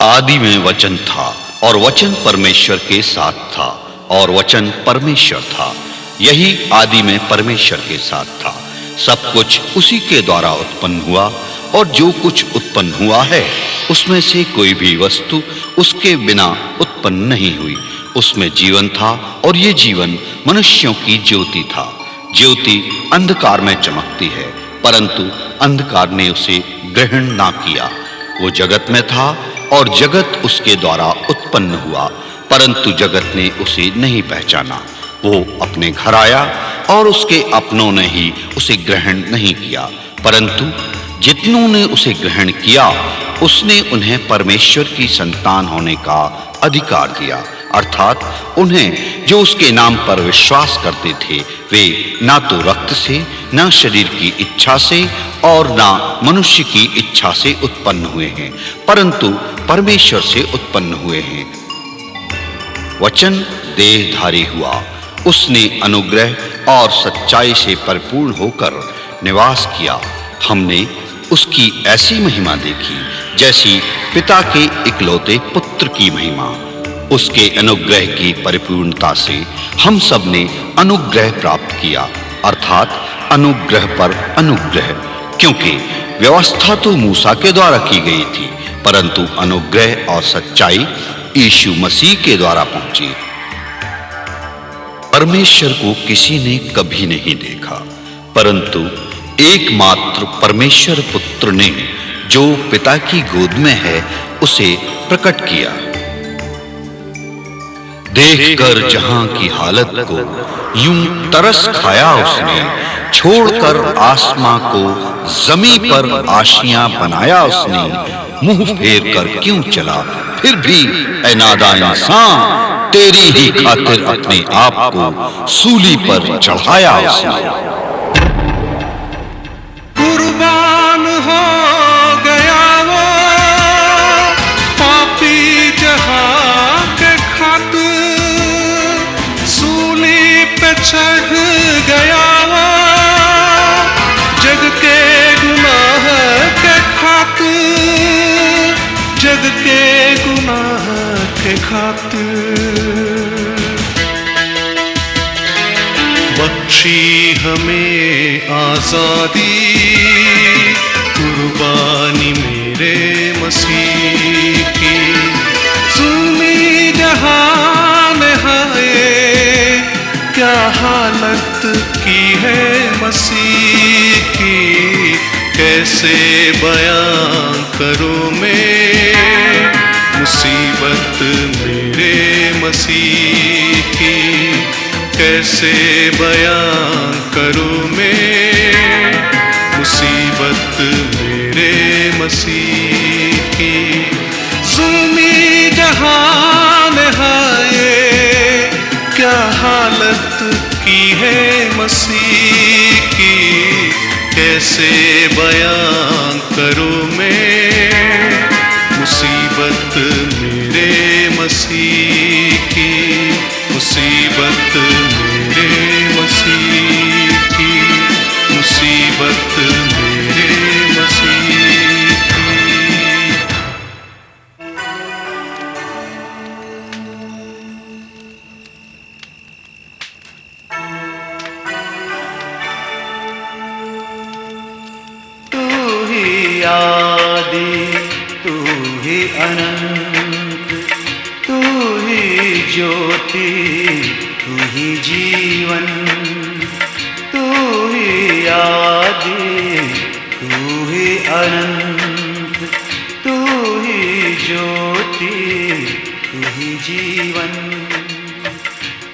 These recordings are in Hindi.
आदि में वचन था और वचन परमेश्वर के साथ था और वचन परमेश्वर था। यही आदि में परमेश्वर के साथ था। सब कुछ उसी के द्वारा उत्पन्न हुआ और जो कुछ उत्पन्न हुआ है उसमें से कोई भी वस्तु उसके बिना उत्पन्न नहीं हुई। उसमें जीवन था और ये जीवन मनुष्यों की ज्योति था। ज्योति अंधकार में चमकती है, परंतु अंधकार ने उसे ग्रहण ना किया। वो जगत में था और जगत उसके द्वारा उत्पन्न हुआ, परंतु जगत ने उसे नहीं पहचाना। वो अपने घर आया और उसके अपनों ने ही उसे ग्रहण नहीं किया, परंतु जितनों ने उसे ग्रहण किया उसने उन्हें परमेश्वर की संतान होने का अधिकार दिया, अर्थात उन्हें जो उसके नाम पर विश्वास करते थे। वे ना तो रक्त से, ना शरीर की इच्छा से और ना मनुष्य की इच्छा से उत्पन्न हुए हैं, परंतु परमेश्वर से उत्पन्न हुए हैं। वचन देहधारी हुआ, उसने अनुग्रह और सच्चाई से परिपूर्ण होकर निवास किया। हमने उसकी ऐसी महिमा देखी जैसी पिता के इकलौते पुत्र की महिमा। उसके अनुग्रह की परिपूर्णता से हम सब ने अनुग्रह प्राप्त किया, अर्थात अनुग्रह पर अनुग्रह। क्योंकि व्यवस्था तो मूसा के द्वारा की गई थी, परंतु अनुग्रह और सच्चाई यीशु मसीह के द्वारा पहुंची। परमेश्वर को किसी ने कभी नहीं देखा, परंतु एकमात्र परमेश्वर पुत्र ने जो पिता की गोद में है उसे प्रकट किया। देखकर जहां की हालत को यूं तरस खाया उसने, छोड़कर आसमां को जमीन पर आशियां बनाया उसने। मुंह फेर कर क्यों चला फिर भी ऐ नादान इंसान, तेरी ही खातिर अपने आप को सूली पर चढ़ाया उसने। कुर्बान हो गया वो पापी जहां के खातिर, सूली पे चढ़ गया वो जग के गुनाह के खातिर, जग के गुनाह के खातिर। बख्शी हमें आजादी, कुर्बानी मेरे मसीह की। सुनी जहान है क्या हालत की है मसीह की, कैसे बयां करूं मैं मुसीबत मेरे मसीह की, कैसे बयां करूं मैं मुसीबत मेरे मसीह की। ज़ुल्मी जहान है क्या हालत की है मसीह की, कैसे बयां करूं मैं मुसीबत मेरे मसीह की, मुसीबत मेरे मसीह की, मुसीबत मेरे मसीह की। तू ही आदि, तू ही अनंत, तू ही ज्योति, तू ही जीवन। तू ही आदि, तू ही अनंत, तू ही ज्योति, तू ही जीवन।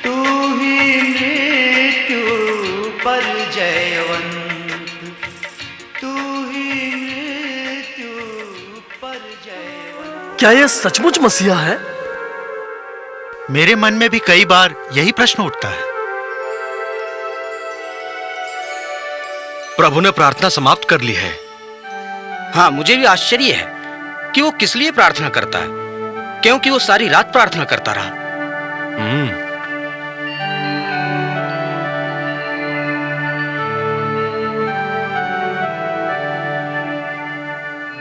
तू ही मृत्यु पर जयवंत, तू ही मृत्यु पर जयवंत। क्या यह सचमुच मसीहा है? मेरे मन में भी कई बार यही प्रश्न उठता है। प्रभु ने प्रार्थना समाप्त कर ली है। हाँ, मुझे भी आश्चर्य है कि वो किस लिए प्रार्थना करता है, क्योंकि वो सारी रात प्रार्थना करता रहा।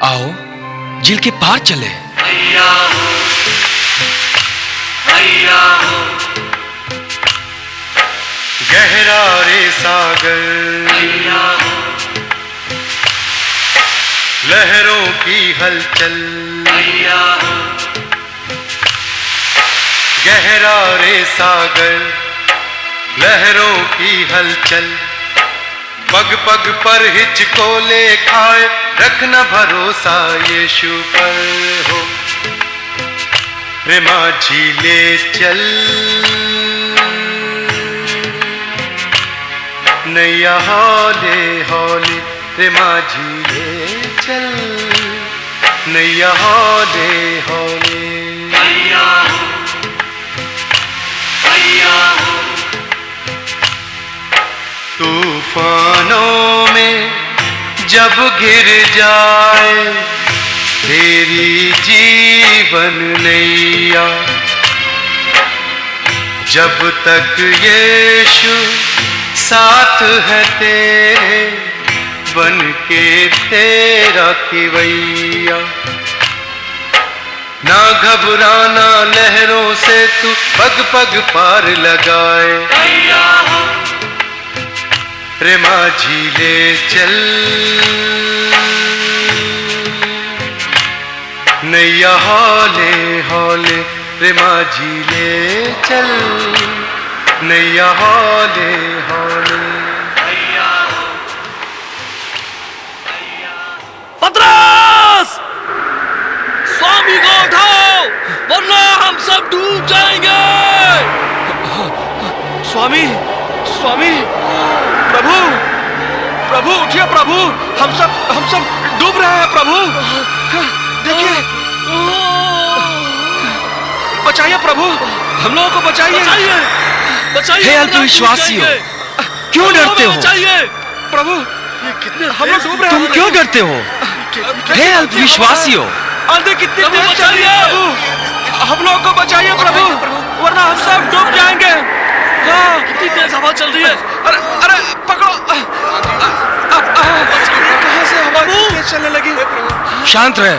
आओ झील के पार चले। हैया हो, हैया हो। गहरा रे सागर, हैया हो, लहरों की हलचल, हैया हो, गहरा रे सागर, लहरों की हलचल। पग पग पर हिचकोले खाए, रखना भरोसा यीशु पर हो। रे माझी ले चल, नैया हौले हौले, रे माझी ले चल, नैया हौले हौले। हैया हो, हैया हो। तूफानों में जब गिर जाए तेरी जीवन नैया, जब तक यीशु साथ है तेरे, बन के तेरा खिवैया। ना घबराना लहरों से तू पग पग पार लगाए, हैया हो, रे माझी ले चल, नैया हौले हौले, रे माझी ले चल, नैया हौले हौले। हैया हो, पतरस, स्वामी को उठाओ वरना हम सब डूब जाएंगे। स्वामी, स्वामी, प्रभु, प्रभु उठिए प्रभु, हम सब डूब रहे हैं प्रभु। देखिए, बचाइए प्रभु, हम लोगों को बचाइए, बचाइए। हे अल्पविश्वासियों, क्यों डरते हो? बचाइए प्रभु, हम लोग डूब रहे हैं। तुम क्यों डरते हो? हे अल्पविश्वासियों, आंधी कितनी तेज चल रही है प्रभु, हम लोगों को बचाइए प्रभु, वरना हम सब डूब जाएंगे। हाँ, कितनी तेज हवा चल रही है। अरे अरे पकड़ो, कहाँ से हवा तेज चलने लगी? शांत रहे,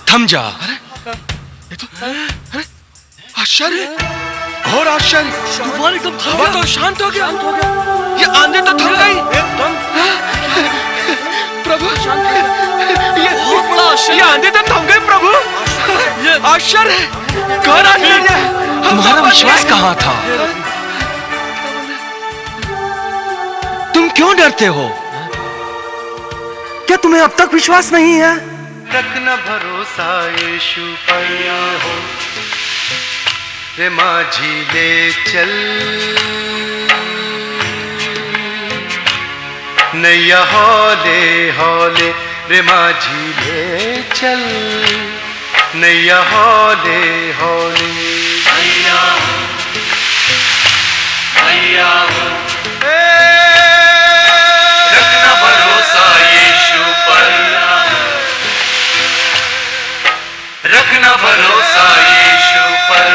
थम जा। आश्चर्य, घोर आश्चर्य, तूफान एकदम थम गया, तो शांत हो गया। ये आंधी तो थम गई प्रभु, ये आंधी तो थम गई प्रभु। ये आश्चर्य, घोर आश्चर्य। तुम्हारा विश्वास कहाँ था? तुम क्यों डरते हो? क्या तुम्हें अब तक विश्वास नहीं है? रखना भरोसा यीशु पर हो, रे माझी ले चल, नैया हौले हौले, रे माझी ले चल, नैया हौले हौले। हैया हो, हैया हो। रखना भरोसा यीशु पर, रखना भरोसा यीशु पर।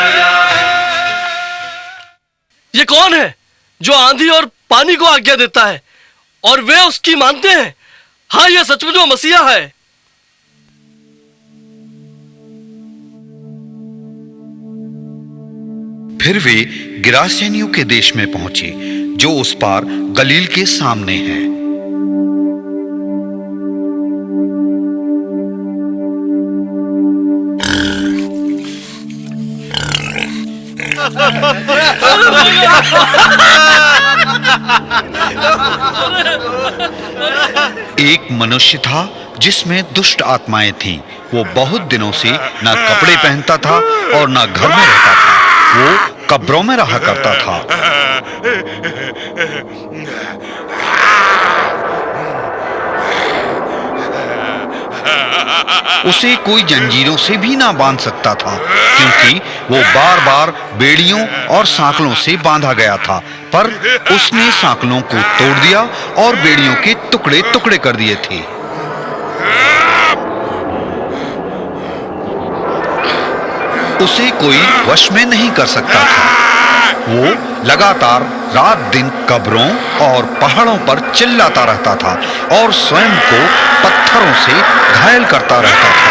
ये कौन है जो आंधी और पानी को आज्ञा देता है और वे उसकी मानते हैं? हाँ, ये सचमुच वो मसीहा है। फिर वे गिरासेनियों के देश में पहुंचे, जो उस पार गलील के सामने है। एक मनुष्य था जिसमें दुष्ट आत्माएं थीं। वो बहुत दिनों से न कपड़े पहनता था और न घर में रहता था। वो कब्रों में रहा करता था। उसे कोई जंजीरों से भी ना बांध सकता था, क्योंकि वो बार बार बेड़ियों और सांकलों से बांधा गया था। पर उसने सांकलों को तोड़ दिया और बेड़ियों के टुकड़े टुकड़े कर दिए थे। उसे कोई वश में नहीं कर सकता था। वो लगातार रात दिन कब्रों और पहाड़ों पर चिल्लाता रहता था और स्वयं को पत्थरों से घायल करता रहता था।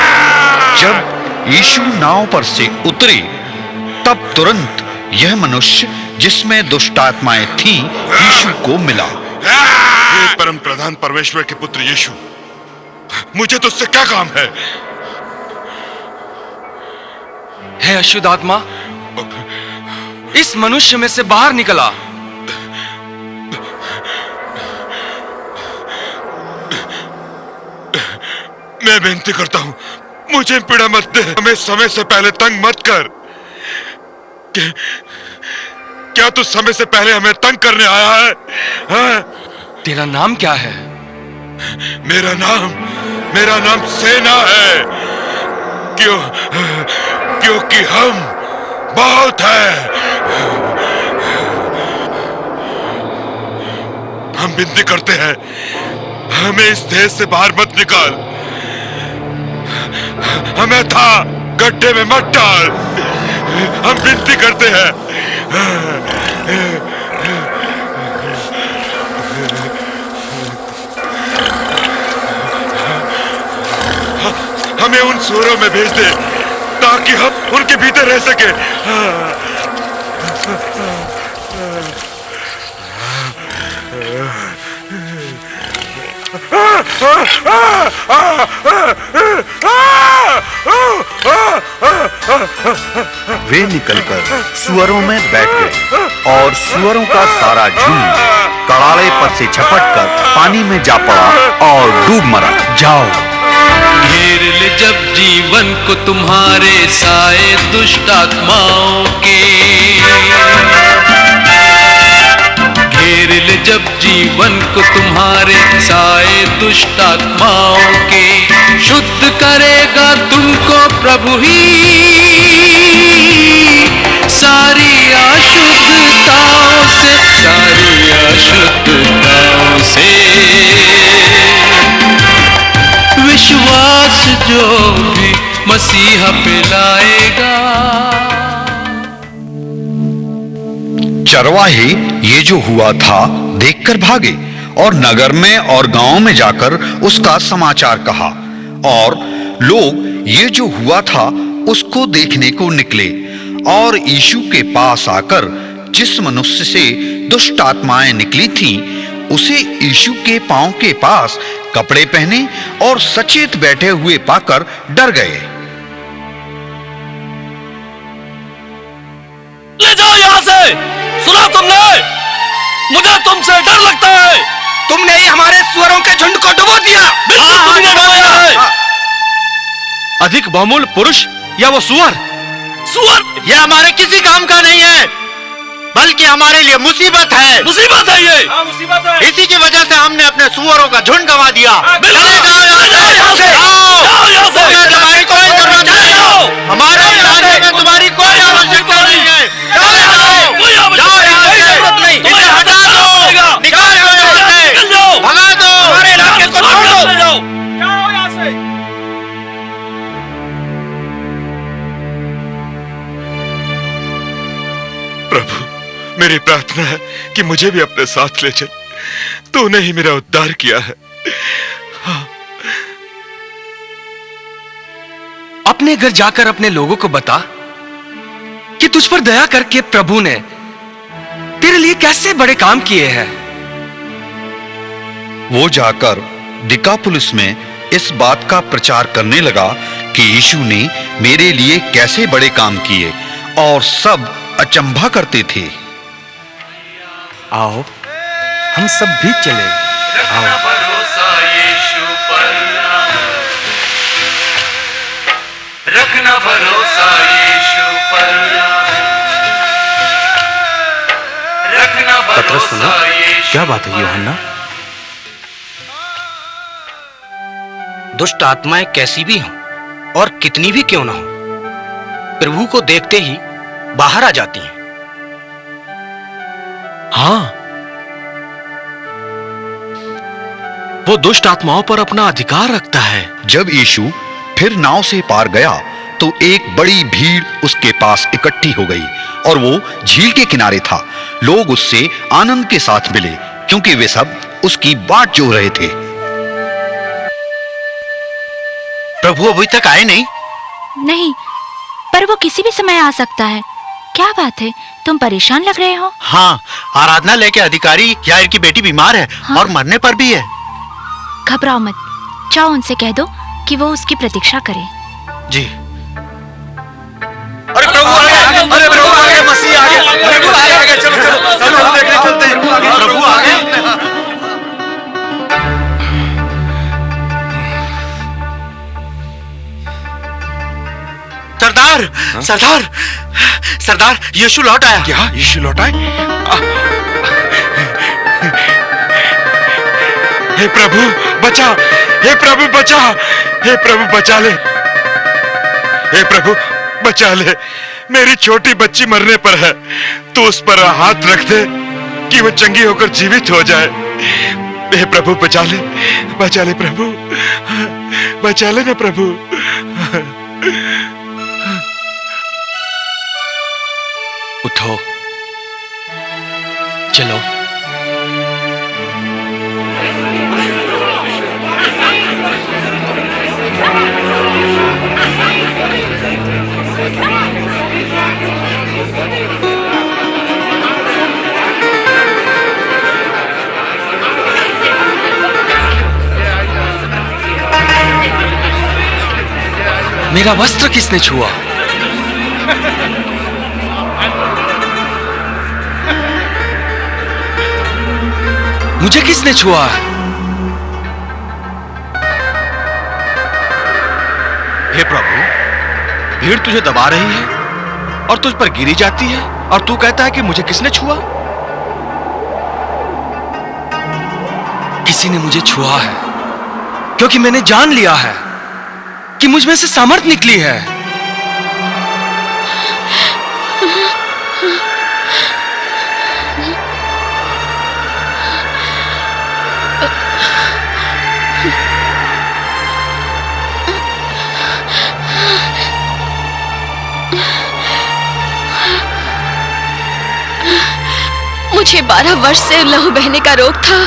जब यीशु नाव पर से उतरे तब तुरंत यह मनुष्य जिसमें दुष्ट आत्माएं थीं यीशु को मिला। हे परम प्रधान परमेश्वर के पुत्र यीशु, मुझे तुझसे क्या काम है? हे अशुद्ध आत्मा, इस मनुष्य में से बाहर निकला। मैं विनती करता हूं, मुझे पीड़ा मत दे, हमें समय से पहले तंग मत कर। क्या तू समय से पहले हमें तंग करने आया है? हाँ? तेरा नाम क्या है? मेरा नाम सेना है। क्योंकि हम बहुत हैं। हम विनती करते हैं, हमें इस देश से बाहर मत निकाल, हमें था गड्ढे में मत डाल। हम विनती करते हैं। हमें उन सूरों में भेज दे ताकि हम उनके भीतर रह सके। वे निकलकर सुअरों में बैठ गए और सुअरों का सारा झुंड कड़ाले पर से झपटकर पानी में जा पड़ा और डूब मरा। जाओ, घेर ले जब जीवन को तुम्हारे साए दुष्ट आत्माओं के, घेर ले जब जीवन को तुम्हारे साए दुष्ट आत्माओं के, शुद्ध करेगा तुमको प्रभु ही सारी अशुद्धताओं से, सारी अशुद्धताओं से। विश्वास जो भी मसीहा पे लाएगा। चरवाहे ये जो हुआ था देखकर भागे और नगर में और गांव में जाकर उसका समाचार कहा, और लोग ये जो हुआ था उसको देखने को निकले और यीशु के पास आकर जिस मनुष्य से दुष्ट आत्माएं निकली थीं उसे यीशु के पांव के पास कपड़े पहने और सचेत बैठे हुए पाकर डर गए। ले जाओ यहां से। सुना तुमने? मुझे तुमसे डर लगता है। तुमने ही हमारे सुअरों के झुंड को डुबो दिया। बिल्कुल तुमने डुबोया है। अधिक बहुमूल्य पुरुष या वो सुअर? सुअर यह हमारे किसी काम का नहीं है, बल्कि हमारे लिए मुसीबत है। मुसीबत है ये। मुसीबत है। इसी की वजह से हमने अपने सुअरों का झुंड गंवा दिया। चले जाओ यहाँ से। जाओ यहाँ से। तुम्हारी कोई जरूरत नहीं है। हमारे इलाके में तुम्हारी कोई आवश्यकता नहीं है। चले जाओ। जाओ यहाँ से। इसे हटा दो। निकाल दो यहाँ से। भगा दो। हमारे इलाके को छोड़ दो। जाओ यहाँ से। प्रभु, मेरी प्रार्थना है कि मुझे भी अपने साथ ले चल। तूने ही मेरा उद्धार किया है। अपने घर जाकर अपने लोगों को बता कि तुझ पर दया करके प्रभु ने तेरे लिए कैसे बड़े काम किए हैं। वो जाकर दिकापुलिस में इस बात का प्रचार करने लगा कि यीशु ने मेरे लिए कैसे बड़े काम किए, और सब अचंभा करते थे। आओ हम सब भी चले। रखना भरोसा यीशु पर, रखना भरोसा यीशु पर, रखना भरोसा यीशु। क्या बात है यूहन्ना? दुष्ट आत्माएं कैसी भी हों और कितनी भी क्यों ना हो, प्रभु को देखते ही बाहर आ जाती हैं। हाँ, वो दुष्ट आत्माओं पर अपना अधिकार रखता है। जब यीशु फिर नाव से पार गया तो एक बड़ी भीड़ उसके पास इकट्ठी हो गई और वो झील के किनारे था। लोग उससे आनंद के साथ मिले क्योंकि वे सब उसकी बाट जोह रहे थे। प्रभु अभी तक आए नहीं। नहीं, पर वो किसी भी समय आ सकता है। क्या बात है, तुम परेशान लग रहे हो? हाँ, आराधनालय के अधिकारी यार की बेटी बीमार है। हाँ? और मरने पर भी है। घबराओ मत, जाओ उनसे कह दो कि वो उसकी प्रतीक्षा करे। जी। अरे प्रभु आ गए, अरे प्रभु आ गए, मसीह आ गए, अरे प्रभु आ गए, चलो चलो चलो हम देखने चलते हैं। प्रभु आ गए। सरदार, सरदार, सरदार, यीशु लौट आया। क्या यीशु लौट आए? हे प्रभु बचा, हे प्रभु बचा, हे प्रभु बचा ले, हे प्रभु बचा ले। मेरी छोटी बच्ची मरने पर है, तू उस पर हाथ रख दे कि वो चंगी होकर जीवित हो जाए। हे प्रभु बचा ले प्रभु, बचा ले ना प्रभु। उठो, चलो। मेरा वस्त्र किसने छुआ? मुझे किसने छुआ? हे प्रभु, भीड़ तुझे दबा रही है और तुझ पर गिरी जाती है और तू कहता है कि मुझे किसने छुआ? किसी ने मुझे छुआ है, क्योंकि मैंने जान लिया है कि मुझ में से सामर्थ निकली है। मुझे 12 वर्ष से लहू बहने का रोग था।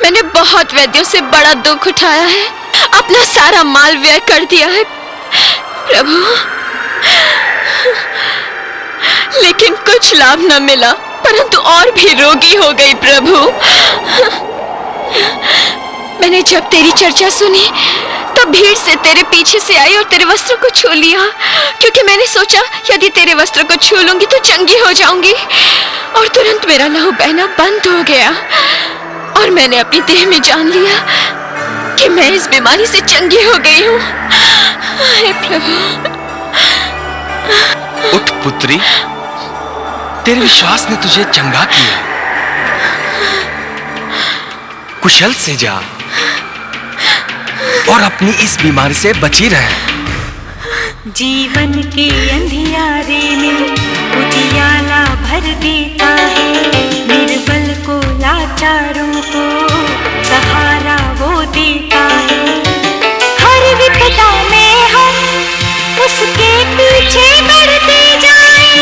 मैंने बहुत वैद्यों से बड़ा दुख उठाया है, अपना सारा माल व्यय कर दिया है प्रभु, लेकिन कुछ लाभ न मिला, परंतु और भी रोगी हो गई प्रभु। मैंने जब तेरी चर्चा सुनी तब भीड़ से तेरे पीछे से आई और तेरे वस्त्र को छू लिया, क्योंकि मैंने सोचा यदि तेरे वस्त्र को छू लूंगी तो चंगी हो जाऊंगी। और तुरंत मेरा लहू बहना बंद हो गया और मैंने अपनी देह में जान लिया कि मैं इस बीमारी से चंगी हो गई हूँ। हे प्रभु। उठ पुत्री, तेरे विश्वास ने तुझे चंगा किया। कुशल से जा और अपनी इस बीमारी से बची रहे। जीवन के अंधियारे में उजियाला भर देता है, निर्बल को लाचारों को सहारा वो देता है। हर विपदा में हम उसके पीछे बढ़ते जाएं,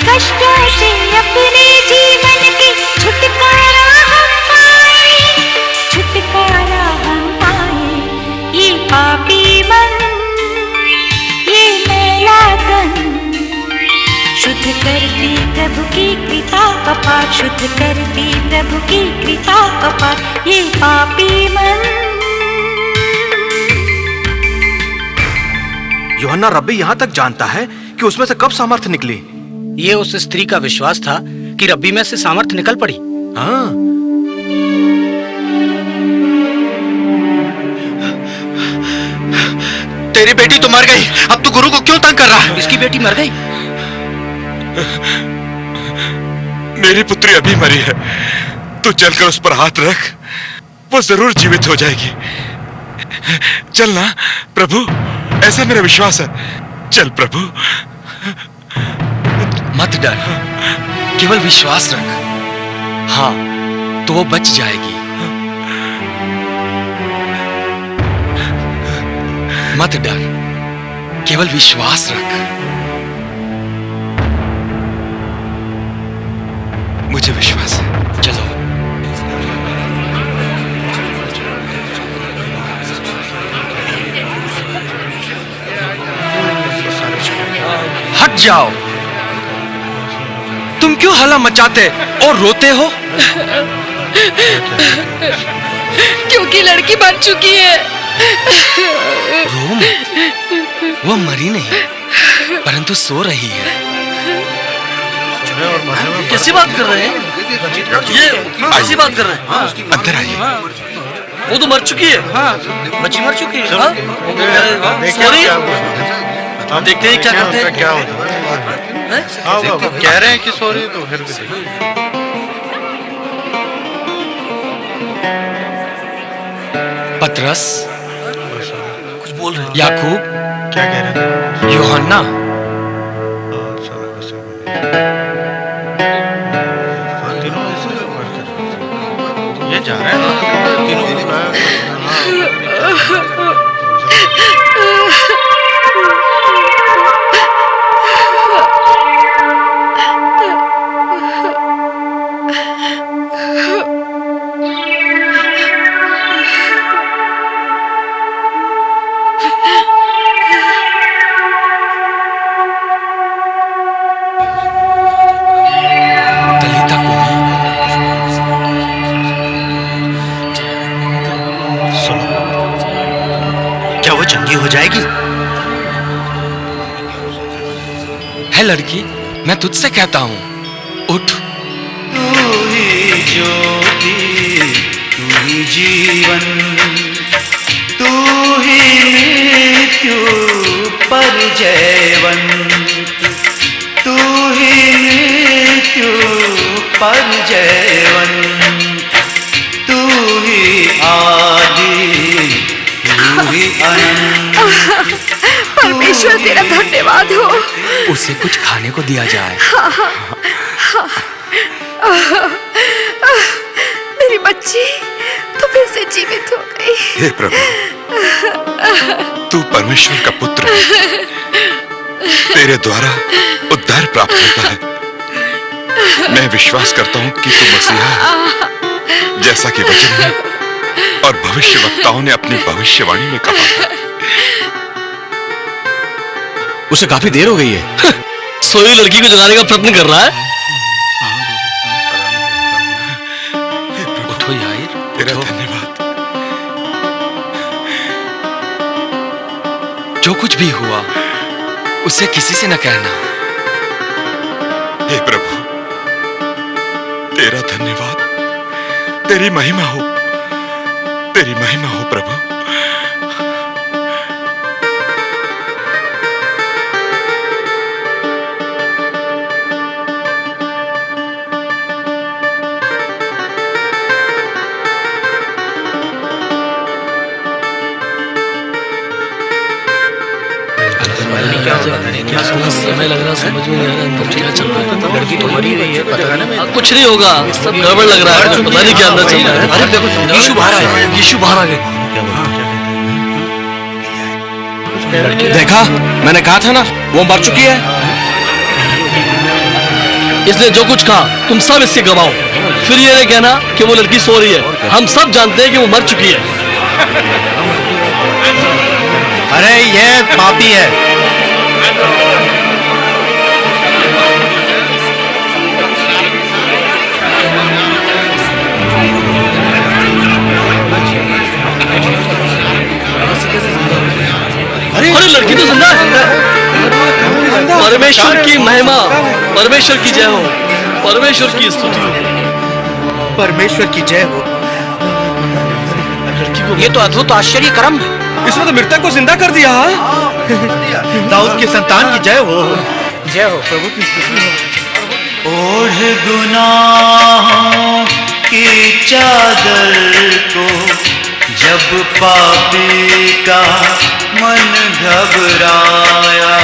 कष्टों से अपने जीवन के छुटकारा हम पाएं, छुटकारा हम पाएं। ये पापी मन, ये मैला तन, शुद्ध करती प्रभु की कृपा कपाट, शुद्ध करती प्रभु की कृपा कपाट। ये पापी मन। यूहन्ना रब्बी यहाँ तक जानता है कि उसमें से कब सामर्थ्य निकली। ये उस स्त्री का विश्वास था कि रब्बी में से सामर्थ्य निकल पड़ी। हाँ। तेरी बेटी तो मर गई, अब तू गुरु को क्यों तंग कर रहा है? इसकी बेटी मर गई? मेरी पुत्री अभी मरी है, तू चलकर उस पर हाथ रख, वो जरूर जीवित हो जाएगी। चल ना प्रभु, ऐसा मेरा विश्वास है। चल प्रभु। मत डर, केवल विश्वास रख। हाँ, तो वो बच जाएगी। मत डर, केवल विश्वास रख। मुझे विश्वास है। चलो। जाओ। तुम क्यों हल्ला मचाते और रोते हो? क्योंकि लड़की मर चुकी है। रो मत, वो मरी नहीं परंतु सो रही है। कैसी बात कर रहे हैं ये? कैसी बात कर रहे हैं? अंदर आइए। वो तो मर चुकी है। बच्ची मर चुकी है। सॉरी, देखते हैं क्या करते हैं। क्या कह रहे हैं कि सॉरी, तो फिर भी पतरस, कुछ बोल रहे हैं। याकूब, क्या कह रहे हैं? यूहन्ना, ये जा रहे हैं तीनों। तलीता कुमी। क्या वो चंगी हो जाएगी? है लड़की, मैं तुझसे कहता हूँ, उठ। तू ही ज्योति, तू ही जीवन, तू ही मृत्यु पर जयवंत, तू ही मृत्यु पर जयवंत, तू ही आदि, तू ही अनंत। परमेश्वर तेरा धन्यवाद हो। उसे कुछ खाने को दिया जाए। मेरी बच्ची तो फिर से जीवित हो गई। हे प्रभु, तू परमेश्वर का पुत्र है। तेरे द्वारा उद्धार प्राप्त होता है। मैं विश्वास करता हूँ कि तू मसीहा है, जैसा कि वचन में और भविष्यवक्ताओं ने अपनी भविष्यवाणी में कहा है। उसे काफी देर हो गई है। सोई लड़की को जगाने का प्रयत्न कर रहा है। उठो यार, तेरा धन्यवाद। जो कुछ भी हुआ उसे किसी से न कहना। हे प्रभु, तेरा धन्यवाद। तेरी महिमा हो, तेरी महिमा हो प्रभु। समय लग रहा, समझ में नहीं आ रहा अंदर क्या चल रहा है। लड़की तो मरी हुई है, पता नहीं। कुछ नहीं होगा, सब गड़बड़ लग रहा है। पता नहीं क्या अंदर चल रहा है। अरे देखो, यीशु बाहर आए। यीशु बाहर आ गए। देखा, मैंने कहा था ना, वो मर चुकी है। इसने जो कुछ कहा तुम सब इसके गवाह हो। फिर ये नहीं कहना कि वो लड़की सो रही है। हम सब जानते हैं कि वो मर चुकी है। अरे ये पापी है। अरे लड़की तो जिंदा है। परमेश्वर की महिमा, परमेश्वर की जय हो, परमेश्वर की स्तुति हो। परमेश्वर की जय हो। ये तो अद्भुत आश्चर्य कर्म है। इसने तो मृतक को जिंदा कर दिया। दाऊद की संतान की जय हो। जय हो। प्रभु की स्तुति हो। ओढ़ गुनाहों की चादर को जब पापी का मन घबराया,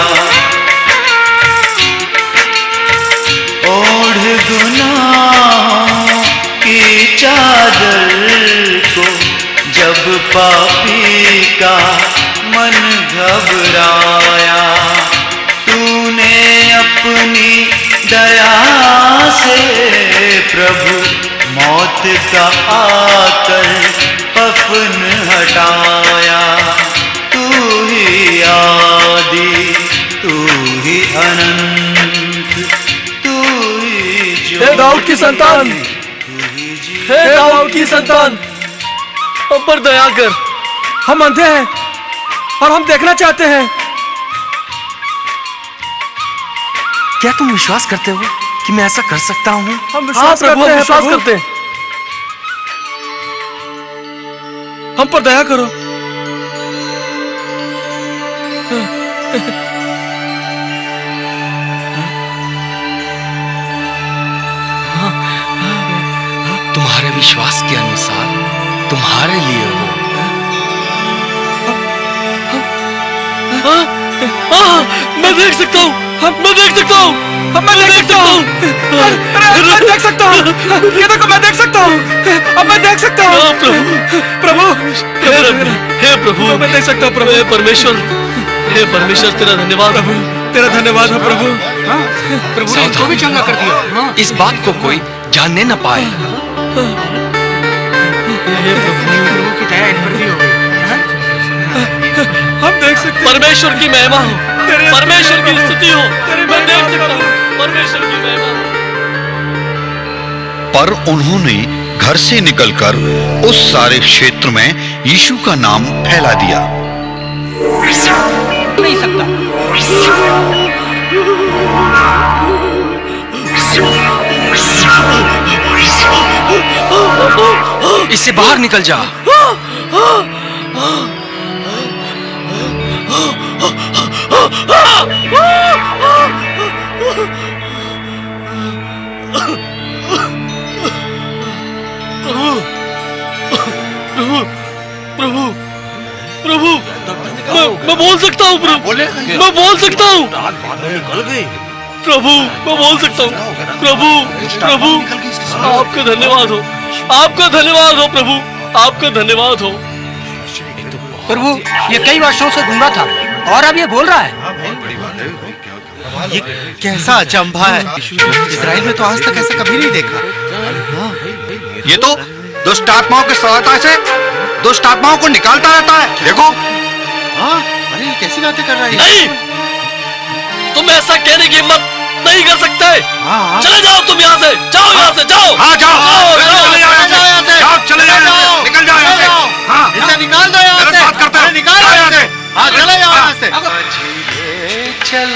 ओढ़ गुनाहों की चादर को जब पापी का मन घबराया, तूने अपनी दया से प्रभु मौत का आकर कफन हटाया। तू ही आदि, तू ही अनंत, हे दाऊद की संतान, हे दाऊद की संतान, हम पर दया कर। हम अंधे हैं और हम देखना चाहते हैं। क्या तुम विश्वास करते हो कि मैं ऐसा कर सकता हूँ? हम विश्वास करते हैं। हम पर दया करो। तुम्हारे विश्वास के अनुसार तुम्हारे लिए हो। मैं देख सकता हूँ, मैं देख सकता हूँ, मैं देख सकता हूँ, मैं देख सकता हूँ, ये देखो मैं देख सकता हूँ, अब मैं देख सकता हूँ। प्रभु, हे प्रभु, मैं देख सकता हूँ। प्रभु, हे परमेश्वर, तेरा धन्यवाद। प्रभु, तेरा धन्यवाद है प्रभु। प्रभु ने इनको भी चंगा कर दिया। इस बात को कोई जानने न पाए। प्रभु की दया इन पर भी हो गई। हम देख सकते हैं। परमेश्वर की महिमा हो, परमेश्वर की स्तुति हो। मैं देख सकता हूँ परमेश्वर की महिमा। पर उन्होंने घर से निकलकर उस सारे क्षेत्र में यीशु का नाम फैला दिया। नहीं सकता। इससे बाहर निकल जा। प्रभु, मैं बोल सकता हूँ। प्रभु, मैं बोल सकता हूँ। प्रभु, मैं बोल सकता हूँ। प्रभु, आपका धन्यवाद हो, आपका धन्यवाद हो। प्रभु, आपका धन्यवाद हो। प्रभु, ये कई वर्षों से गूंगा था और अब ये बोल रहा है। ये कैसा अचंभा है। इस्राएल में तो आज तक ऐसा कभी नहीं देखा। ये तो दुष्ट आत्माओं की सहायता से दुष्ट आत्माओं को निकालता रहता है। देखो। हाँ, अरे कैसी बातें कर रहा है। नहीं, तुम ऐसा कहने की हिम्मत नहीं कर सकते। हाँ, चले जाओ तुम यहाँ से, जाओ यहाँ से, जाओ। हाँ, जाओ, चले जाओ यहाँ से, जाओ, चले जाओ, निकल जाओ यहाँ से। हाँ, इसे निकाल दो यहाँ से। बात करते हो। निकाल दो यहाँ से। हाँ, चले जाओ यहाँ से। चल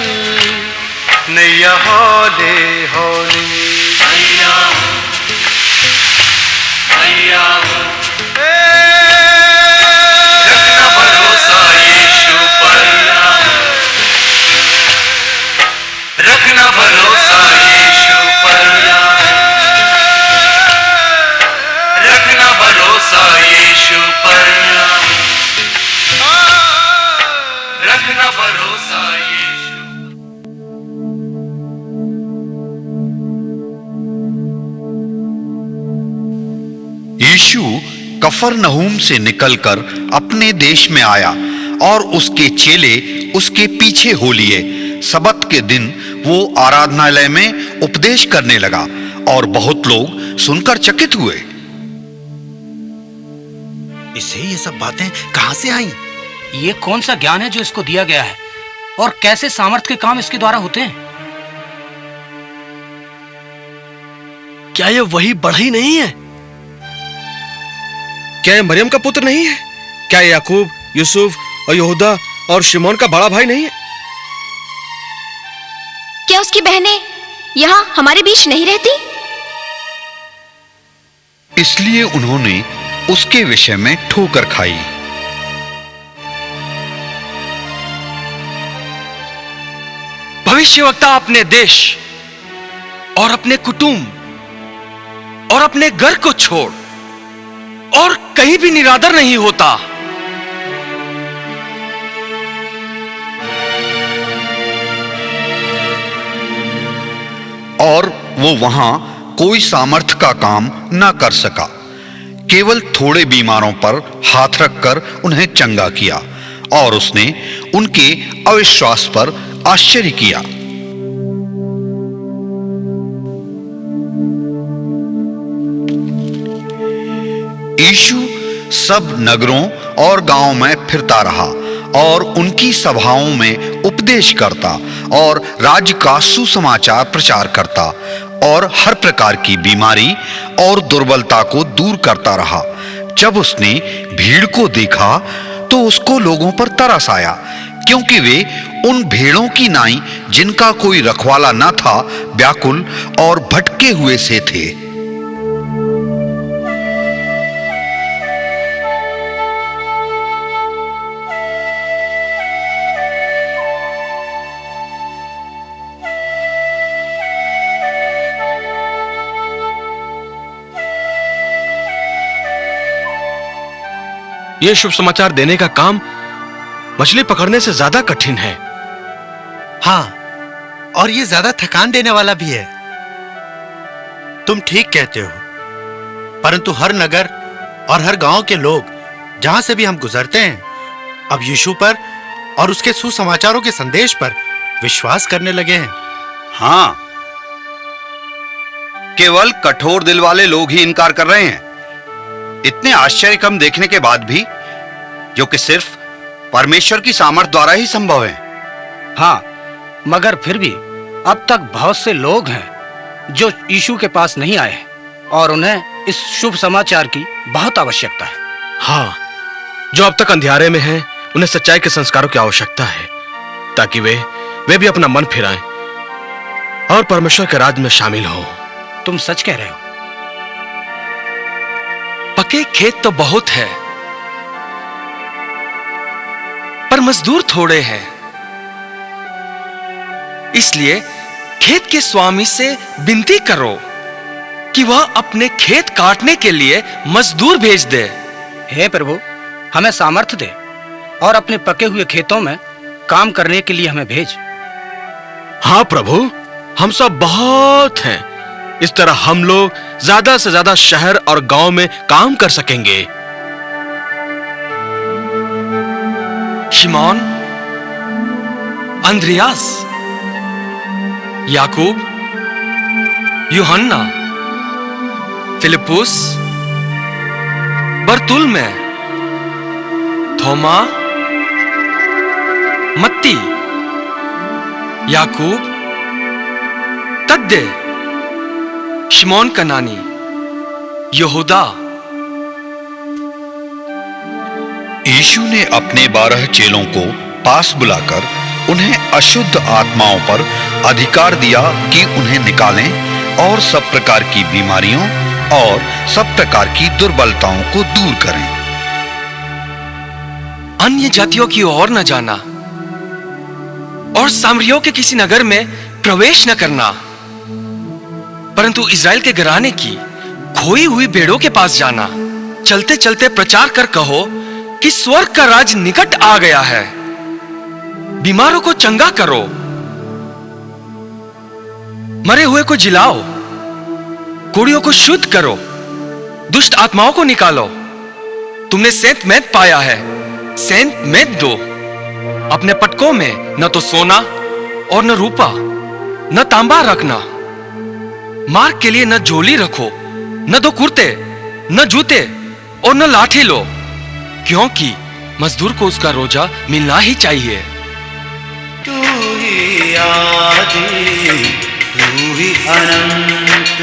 नैया हौले हौले रखना भरोसा यीशु पर, रखना भरोसा यीशु पर, रखना भरोसा यीशु पर, रखना भरोसा यीशु। यीशु कफरनहूम से निकलकर अपने देश में आया और उसके चेले उसके पीछे हो लिए। सबत के दिन वो आराधनालय में उपदेश करने लगा और बहुत लोग सुनकर चकित हुए। इसे ये सब बातें कहाँ से आई? ये कौन सा ज्ञान है जो इसको दिया गया है और कैसे सामर्थ्य के काम इसके द्वारा होते हैं? क्या ये वही बढ़ई नहीं है? क्या ये मरियम का पुत्र नहीं है? क्या ये याकूब, यूसुफ और यहूदा और शिमोन का बड़ा भाई नहीं है? क्या उसकी बहनें यहाँ हमारे बीच नहीं रहती? इसलिए उन्होंने उसके विषय में ठोकर खाई। भविष्यवक्ता अपने देश और अपने कुटुंब और अपने घर को छोड़ और कहीं भी निरादर नहीं होता। और वो वहां कोई सामर्थ्य का काम न कर सका, केवल थोड़े बीमारों पर हाथ रखकर उन्हें चंगा किया और उसने उनके अविश्वास पर आश्चर्य किया। यीशु सब नगरों और गांवों में फिरता रहा और उनकी सभाओं में उपदेश करता और राज्य का सुसमाचार प्रचार करता और हर प्रकार की बीमारी और दुर्बलता को दूर करता रहा। जब उसने भीड़ को देखा तो उसको लोगों पर तरस आया, क्योंकि वे उन भेड़ों की नाई जिनका कोई रखवाला न था व्याकुल और भटके हुए से थे। यह शुभ समाचार देने का काम मछली पकड़ने से ज्यादा कठिन है। हाँ, और ये ज्यादा थकान देने वाला भी है। तुम ठीक कहते हो, परंतु हर नगर और हर गांव के लोग जहां से भी हम गुजरते हैं अब यीशु पर और उसके सुसमाचारों के संदेश पर विश्वास करने लगे हैं। हाँ, केवल कठोर दिल वाले लोग ही इनकार कर रहे हैं, इतने आश्चर्य कम देखने के बाद भी, जो कि सिर्फ परमेश्वर की सामर्थ द्वारा ही संभव है। हाँ, मगर फिर भी अब तक बहुत से लोग हैं जो यीशु के पास नहीं आए और उन्हें इस शुभ समाचार की बहुत आवश्यकता है। हाँ, जो अब तक अंधियारे में हैं, उन्हें सच्चाई के संस्कारों की आवश्यकता है, ताकि वे भी अपना मन फिराएं और परमेश्वर के राज में शामिल हो। तुम सच कह रहे हो। पके खेत तो बहुत है, पर मजदूर थोड़े हैं। इसलिए खेत के स्वामी से विनती करो कि वह अपने खेत काटने के लिए मजदूर भेज दे। हे प्रभु, हमें सामर्थ्य दे और अपने पके हुए खेतों में काम करने के लिए हमें भेज। हाँ प्रभु, हम सब बहुत हैं। इस तरह हम लोग ज्यादा से ज्यादा शहर और गांव में काम कर सकेंगे। शिमोन, अंद्रियास, याकूब, यूहन्ना, फिलिपुस, बरतुल्मै, थोमा, मत्ती, याकूब, तद्दे, शिमोन कनानी, यहूदा। यीशु ने अपने 12 चेलों को पास बुलाकर उन्हें अशुद्ध आत्माओं पर अधिकार दिया कि उन्हें निकालें और सब प्रकार की बीमारियों और सब प्रकार की दुर्बलताओं को दूर करें। अन्य जातियों की ओर न जाना और सामरियों के किसी नगर में प्रवेश न करना, परंतु इज़राइल के घराने की खोई हुई भेड़ों के पास जाना। चलते चलते प्रचार कर कहो कि स्वर्ग का राज निकट आ गया है। बीमारों को चंगा करो, मरे हुए को जिलाओ, कोढ़ियों को शुद्ध करो, दुष्ट आत्माओं को निकालो। तुमने सेंत मेद पाया है, सेंत मेद दो। अपने पटकों में न तो सोना और न रूपा न तांबा रखना। मार्ग के लिए न झोली रखो, न दो कुर्ते, न जूते और न लाठी लो, क्योंकि मजदूर को उसका रोजा मिलना ही चाहिए। तू ही आदि, तू ही अनंत,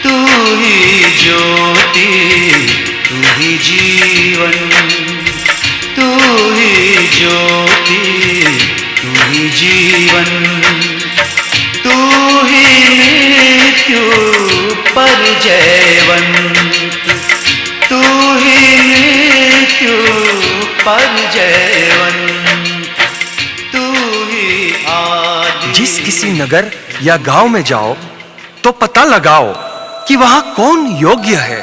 तू ही ज्योति, तू ही जीवन, तू ही ज्योति, तू ही जीवन, तू ही मृत्यु पर जयवंत, तू ही मृत्यु पर जयवंत, तू ही आदि। जिस किसी नगर या गांव में जाओ तो पता लगाओ कि वहां कौन योग्य है,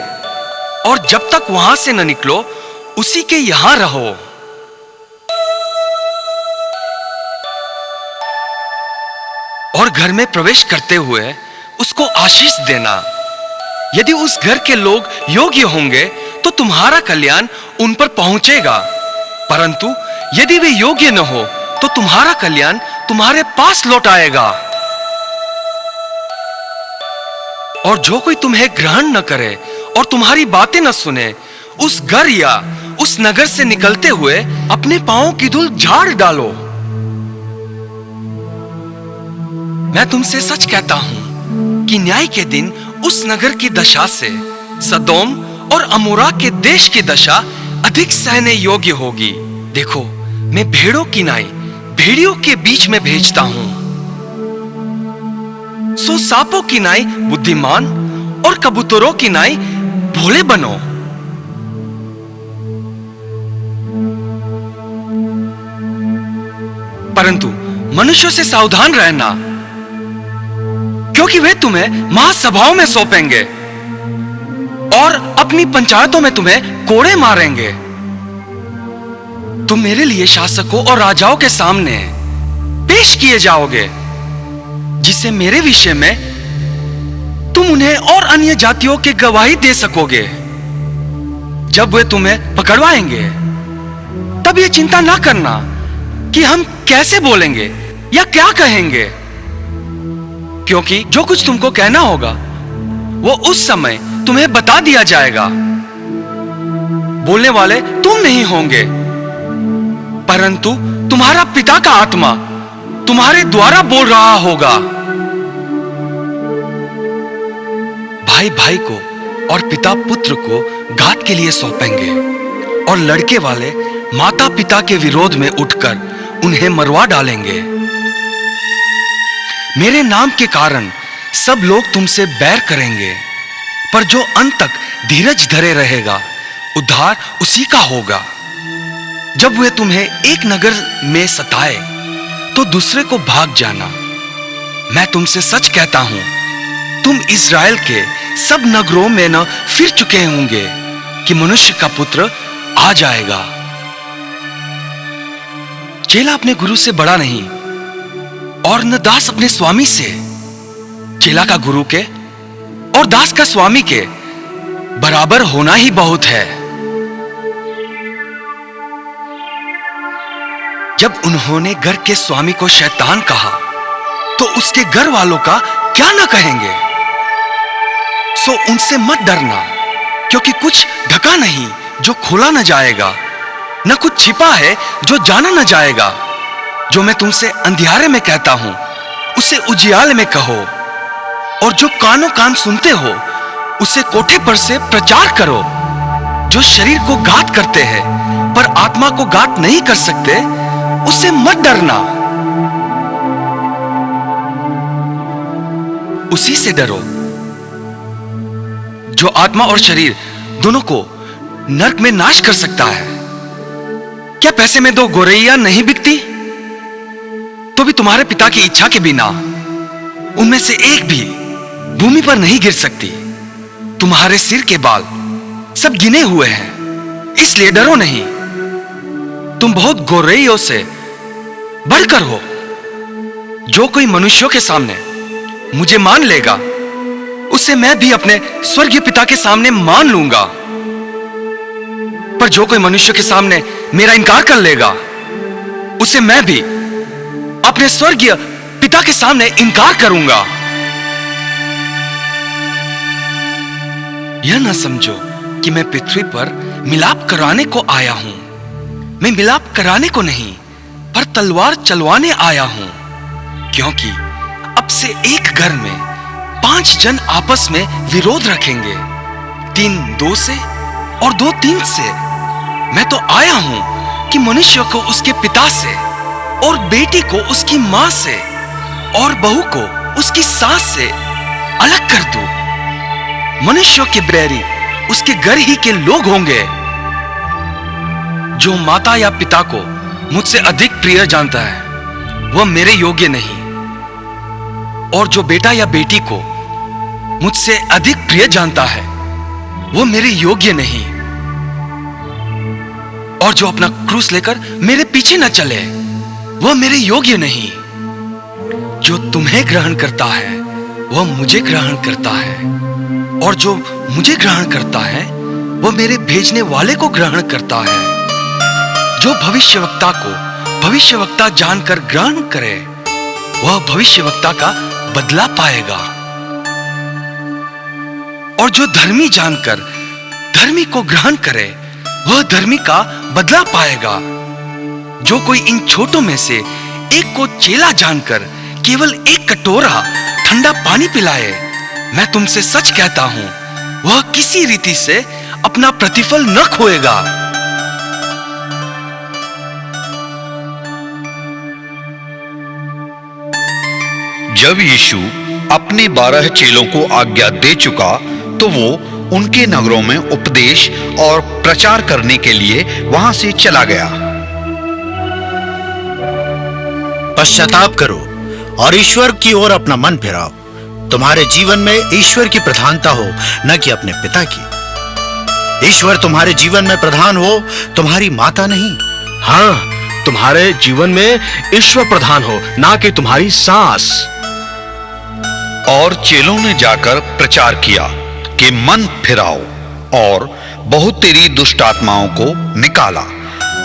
और जब तक वहां से न निकलो उसी के यहां रहो। और घर में प्रवेश करते हुए उसको आशीष देना। यदि उस घर के लोग योग्य होंगे तो तुम्हारा कल्याण उन पर पहुंचेगा, परंतु यदि वे योग्य न हो तो तुम्हारा कल्याण तुम्हारे पास लौट आएगा। और जो कोई तुम्हें ग्रहण न करे और तुम्हारी बातें न सुने, उस घर या उस नगर से निकलते हुए अपने पांवों की धूल झाड़ डालो। मैं तुमसे सच कहता हूं कि न्याय के दिन उस नगर की दशा से सदोम और अमोरा के देश की दशा अधिक सहने योग्य होगी। देखो, मैं भेड़ों की नाई भेड़ियों के बीच में भेजता हूं। सो सांपों की नाई बुद्धिमान और कबूतरों की नाई भोले बनो। परंतु मनुष्यों से सावधान रहना, क्योंकि वे तुम्हें महासभाओं में सौंपेंगे और अपनी पंचायतों में तुम्हें कोड़े मारेंगे। तुम मेरे लिए शासकों और राजाओं के सामने पेश किए जाओगे, जिससे मेरे विषय में तुम उन्हें और अन्य जातियों की गवाही दे सकोगे। जब वे तुम्हें पकड़वाएंगे, तब ये चिंता ना करना कि हम कैसे बोलेंगे या क्या कहेंगे, क्योंकि जो कुछ तुमको कहना होगा वो उस समय तुम्हें बता दिया जाएगा। बोलने वाले तुम नहीं होंगे, परंतु तुम्हारा पिता का आत्मा तुम्हारे द्वारा बोल रहा होगा। भाई भाई को और पिता पुत्र को घात के लिए सौंपेंगे और लड़के वाले माता पिता के विरोध में उठकर उन्हें मरवा डालेंगे। मेरे नाम के कारण सब लोग तुमसे बैर करेंगे, पर जो अंत तक धीरज धरे रहेगा, उद्धार उसी का होगा। जब वे तुम्हें एक नगर में सताए, तो दूसरे को भाग जाना। मैं तुमसे सच कहता हूं, तुम इस्राएल के सब नगरों में न फिर चुके होंगे कि मनुष्य का पुत्र आ जाएगा। चेला अपने गुरु से बड़ा नहीं, और न दास अपने स्वामी से। चेला का गुरु के और दास का स्वामी के बराबर होना ही बहुत है। जब उन्होंने घर के स्वामी को शैतान कहा, तो उसके घर वालों का क्या न कहेंगे। सो उनसे मत डरना, क्योंकि कुछ ढका नहीं जो खोला न जाएगा, न कुछ छिपा है जो जाना न जाएगा। जो मैं तुमसे अंधियारे में कहता हूं, उसे उजियाले में कहो, और जो कानों कान सुनते हो, उसे कोठे पर से प्रचार करो। जो शरीर को घात करते हैं, पर आत्मा को घात नहीं कर सकते, उससे मत डरना। उसी से डरो जो आत्मा और शरीर दोनों को नरक में नाश कर सकता है। क्या पैसे में 2 गोरैया नहीं बिकती? तो भी तुम्हारे पिता की इच्छा के बिना उनमें से एक भी भूमि पर नहीं गिर सकती। तुम्हारे सिर के बाल सब गिने हुए हैं, इसलिए डरो नहीं। तुम बहुत गोरैयों से बढ़कर हो। जो कोई मनुष्यों के सामने मुझे मान लेगा, उसे मैं भी अपने स्वर्गीय पिता के सामने मान लूंगा। पर जो कोई मनुष्य के सामने मेरा इनकार कर लेगा, उसे मैं भी अपने स्वर्गीय पिता के सामने इनकार करूंगा। यह न समझो कि मैं पृथ्वी पर मिलाप कराने को आया हूं। मैं मिलाप कराने को नहीं, पर तलवार चलवाने आया हूं। क्योंकि अब से एक घर में 5 जन आपस में विरोध रखेंगे, 3 2 से और 2 3 से। मैं तो आया हूं कि मनुष्य को उसके पिता से, और बेटी को उसकी मां से, और बहू को उसकी सास से अलग कर दूं। मनुष्य के बैरी उसके घर ही के लोग होंगे। जो माता या पिता को मुझसे अधिक प्रिय जानता है, वह मेरे योग्य नहीं, और जो बेटा या बेटी को मुझसे अधिक प्रिय जानता है, वह मेरे योग्य नहीं। और जो अपना क्रूस लेकर मेरे पीछे न चले, वह मेरे योग्य नहीं। जो तुम्हें ग्रहण करता है, वह मुझे ग्रहण करता है, और जो मुझे ग्रहण करता है, वह मेरे भेजने वाले को ग्रहण करता है। जो भविष्यवक्ता को भविष्यवक्ता जानकर ग्रहण करे, वह भविष्यवक्ता का बदला पाएगा। और जो धर्मी जानकर धर्मी को ग्रहण करे, वह धर्मी का बदला पाएगा। जो कोई इन छोटों में से एक को चेला जानकर केवल एक कटोरा ठंडा पानी पिलाए, मैं तुमसे सच कहता हूं, वह किसी रीति से अपना प्रतिफल न खोएगा। जब यीशु अपने 12 चेलों को आज्ञा दे चुका तो वो उनके नगरों में उपदेश और प्रचार करने के लिए वहां से चला गया। पश्चाताप करो और ईश्वर की ओर अपना मन फिराओ। तुम्हारे जीवन में ईश्वर की प्रधानता हो, न कि अपने पिता की। ईश्वर तुम्हारे जीवन में प्रधान हो, तुम्हारी माता नहीं। हाँ, तुम्हारे जीवन में ईश्वर प्रधान हो, ना कि तुम्हारी सास। और चेलों ने जाकर प्रचार किया कि मन फिराओ, और बहुत तेरी दुष्ट आत्माओं को निकाला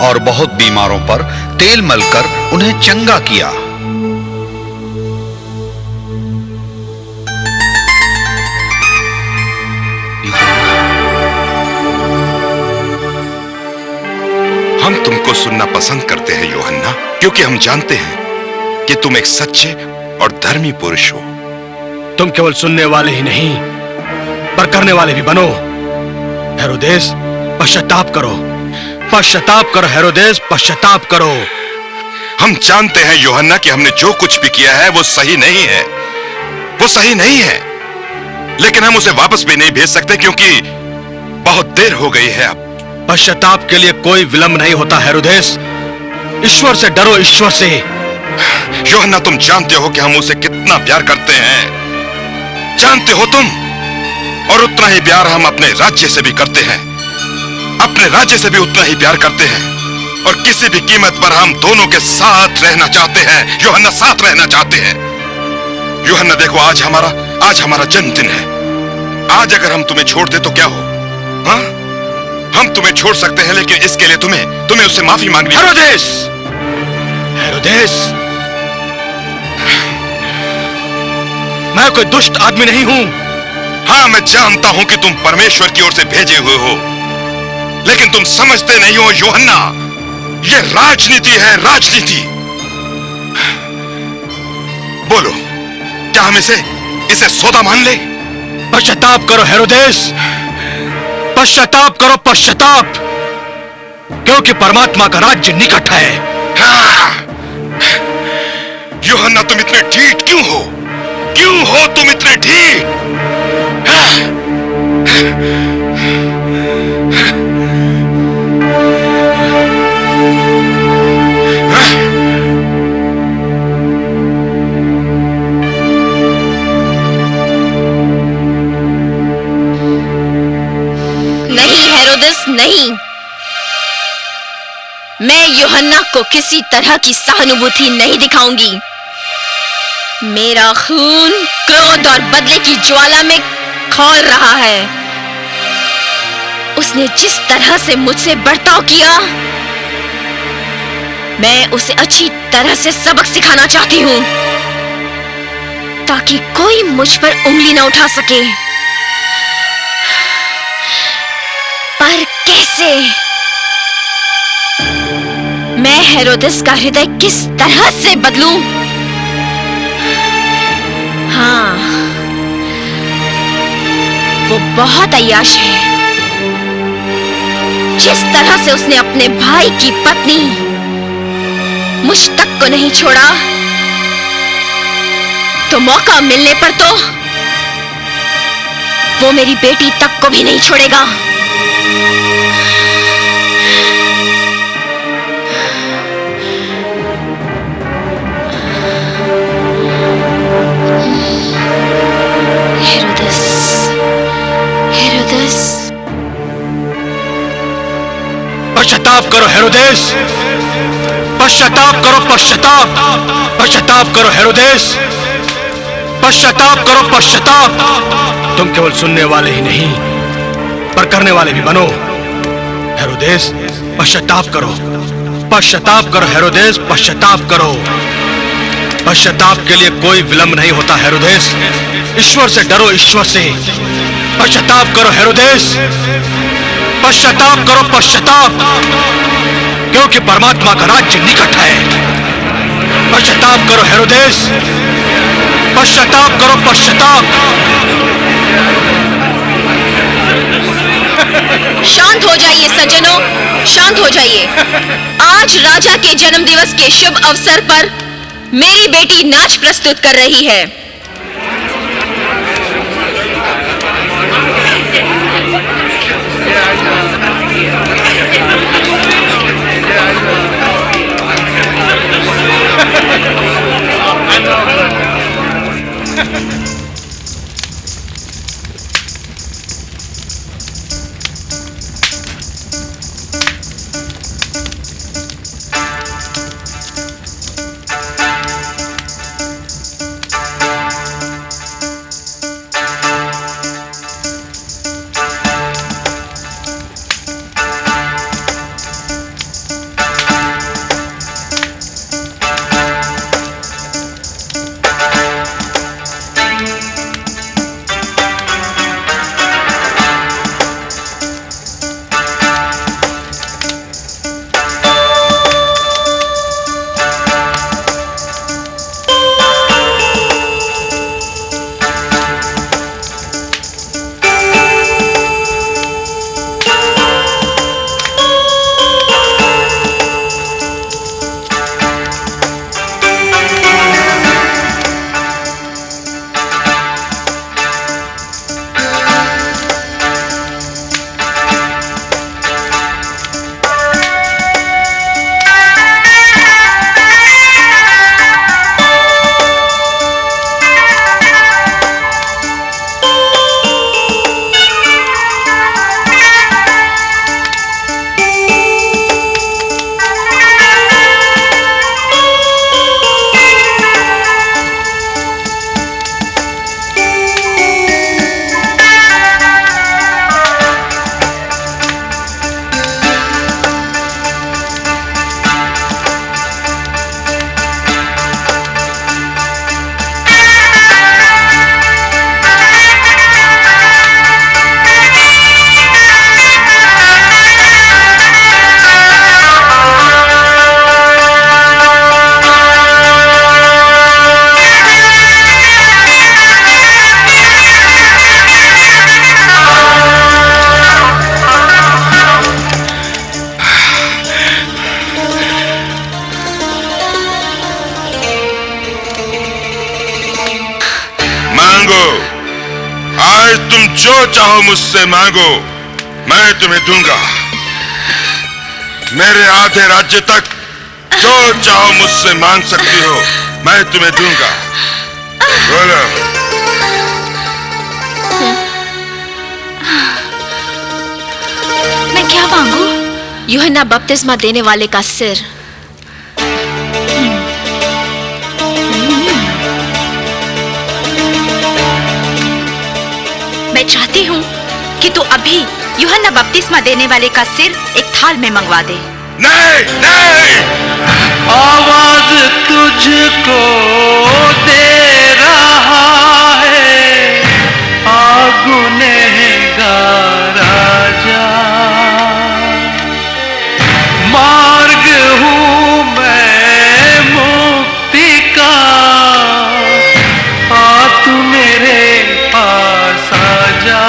और बहुत बीमारों पर तेल मलकर उन्हें चंगा किया। हम तुमको सुनना पसंद करते हैं यूहन्ना, क्योंकि हम जानते हैं कि तुम एक सच्चे और धर्मी पुरुष हो। तुम केवल सुनने वाले ही नहीं, पर करने वाले भी बनो। हेरोदेस, पश्चाताप करो, पश्चाताप करो। हेरोदेस, पश्चाताप करो। हम जानते हैं यूहन्ना कि हमने जो कुछ भी किया है वो सही नहीं है, वो सही नहीं है, लेकिन हम उसे वापस भी नहीं भेज सकते क्योंकि बहुत देर हो गई है अब। पश्चाताप के लिए कोई विलंब नहीं होता हेरोदेस। ईश्वर से डरो, ईश्वर से। यूहन्ना, तुम जानते हो कि हम उसे कितना प्यार करते हैं, जानते हो तुम, और उतना ही प्यार हम अपने राज्य से भी करते हैं, अपने राज्य से भी उतना ही प्यार करते हैं, और किसी भी कीमत पर हम दोनों के साथ रहना चाहते हैं। यूहन्ना, साथ रहना चाहते हैं। यूहन्ना देखो, आज हमारा जन्मदिन है। आज अगर हम तुम्हें छोड़ दे तो क्या हो? हाँ, हम तुम्हें छोड़ सकते हैं, लेकिन इसके लिए तुम्हें उससे माफी मांगनी। हेरोदेस, हेरोदेस, मैं कोई दुष्ट आदमी नहीं हूं। हाँ, मैं जानता हूं कि तुम परमेश्वर की ओर से भेजे हुए हो, लेकिन तुम समझते नहीं हो यूहन्ना, ये राजनीति है, राजनीति। बोलो, क्या हम इसे सौदा मान ले? पश्चाताप करो हेरोदेस, पश्चाताप करो, पश्चाताप, क्योंकि परमात्मा का राज्य निकट है। हाँ। यूहन्ना, तुम इतने ढीठ क्यों हो? क्यों हो तुम इतने ढीठ? नहीं हेरोदेस, नहीं। मैं यूहन्ना को किसी तरह की सहानुभूति नहीं दिखाऊंगी। मेरा खून क्रोध और बदले की ज्वाला में खौल रहा है। उसने जिस तरह से मुझसे बर्ताव किया, मैं उसे अच्छी तरह से सबक सिखाना चाहती हूं, ताकि कोई मुझ पर उंगली न उठा सके। पर कैसे? मैं हेरोदेस का हृदय किस तरह से बदलूं? हाँ, वो बहुत अय्याश है। जिस तरह से उसने अपने भाई की पत्नी मुझ तक को नहीं छोड़ा, तो मौका मिलने पर तो वो मेरी बेटी तक को भी नहीं छोड़ेगा। हेरोदेस, हेरोदेस, पश्चाताप करो हेरोदेस, पश्चाताप करो, पश्चाताप, पश्चाताप करो हेरोदेस, पश्चाताप करो, पश्चाताप। तुम केवल सुनने वाले ही नहीं, पर करने वाले भी बनो। हेरोदेस, पश्चाताप करो, पश्चाताप करो हेरोदेस, पश्चाताप करो। पश्चाताप के लिए कोई विलंब नहीं होता हेरोदेस। ईश्वर से डरो, ईश्वर से। पश्चाताप करो हेरोदेस, पश्चाताप करो, पश्चाताप, क्योंकि परमात्मा का राज्य निकट है। पश्चाताप करो हेरोदेस, पश्चाताप करो, पश्चाताप। शांत हो जाइए सज्जनों, शांत हो जाइए। आज राजा के जन्म दिवस के शुभ अवसर पर मेरी बेटी नाच प्रस्तुत कर रही है। आज तुम जो चाहो मुझसे मांगो, मैं तुम्हें दूंगा। मेरे आधे राज्य तक जो चाहो मुझसे मांग सकती हो, मैं तुम्हें दूंगा। बोलो। मैं क्या मांगू? यूहन्ना बपतिस्मा देने वाले का सिर। मैं चाहती हूँ कि तू अभी यूहन्ना बपतिस्मा देने वाले का सिर एक थाल में मंगवा दे। नहीं, नहीं। आवाज तुझको दे रहा है, गुनहगार राजा। मार्ग हूँ मैं मुक्ति का, आ तू मेरे पास आ जा।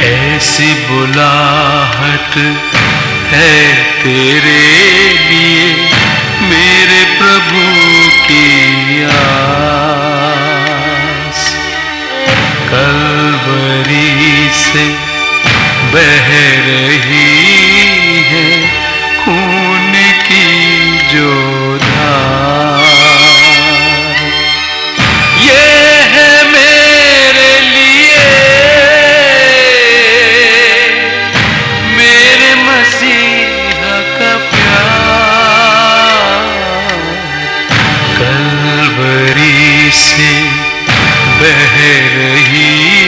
ऐसी बुलाहट है तेरे लिए मेरे प्रभु की आस। कलवरी से बह रही है खून की जो धार। ये है मेरे लिए मेरे मसीहा का प्यार। कलवरी से बह रही